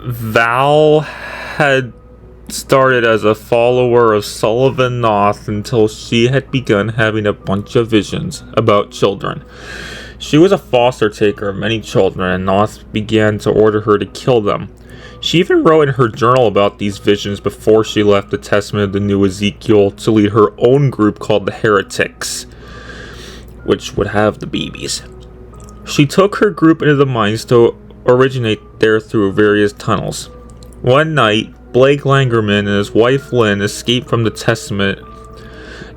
Val had started as a follower of Sullivan Noth until she had begun having a bunch of visions about children. She was a foster taker of many children, and Noth began to order her to kill them. She even wrote in her journal about these visions before she left the Testament of the New Ezekiel to lead her own group called the Heretics, which would have the babies. She took her group into the mines to originate there through various tunnels. One night, Blake Langerman and his wife Lynn escaped from the Testament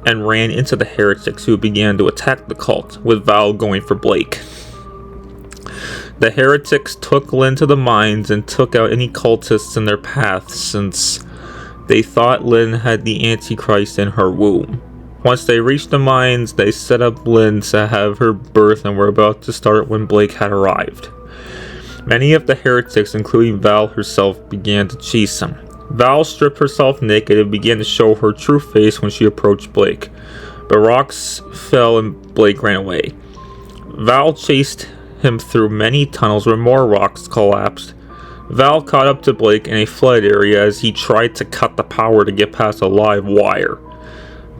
and ran into the Heretics, who began to attack the cult, with Val going for Blake. The Heretics took Lynn to the mines and took out any cultists in their path, since they thought Lynn had the Antichrist in her womb. Once they reached the mines, they set up Lynn to have her birth and were about to start when Blake had arrived. Many of the heretics, including Val herself, began to chase him. Val stripped herself naked and began to show her true face when she approached Blake, but rocks fell and Blake ran away. Val chased him through many tunnels where more rocks collapsed. Val caught up to Blake in a flood area as he tried to cut the power to get past a live wire.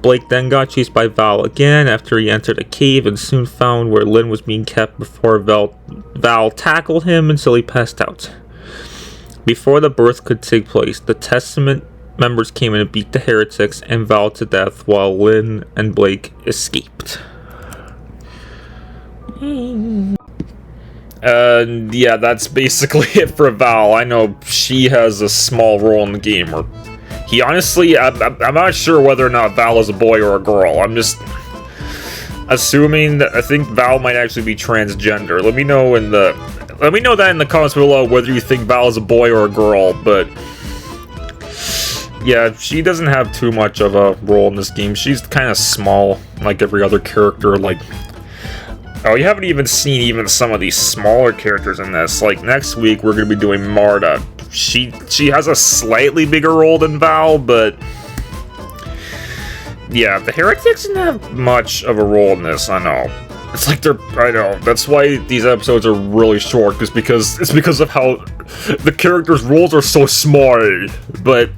Blake then got chased by Val again after he entered a cave and soon found where Lynn was being kept before Val tackled him until he passed out. Before the birth could take place, the Testament members came in and beat the heretics and Val to death while Lynn and Blake escaped. Yeah, that's basically it for Val. I know she has a small role in the game, or he honestly, I'm not sure whether or not Val is a boy or a girl. I'm just assuming that I think Val might actually be transgender. Let me know that in the comments below whether you think Val is a boy or a girl, but yeah, she doesn't have too much of a role in this game. She's kind of small, like every other character. Oh, you haven't even seen some of these smaller characters in this. Like, next week, we're going to be doing Marta. She has a slightly bigger role than Val, but yeah, the Heretics didn't have much of a role in this, I know. It's like I know, that's why these episodes are really short, it's because of how the characters' roles are so small. But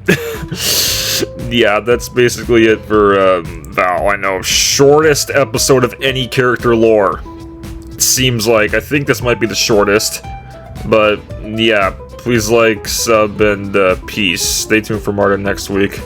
yeah, that's basically it for Val. I know, shortest episode of any character lore. It seems like. I think this might be the shortest. But yeah, please like, sub, and peace. Stay tuned for Marta next week.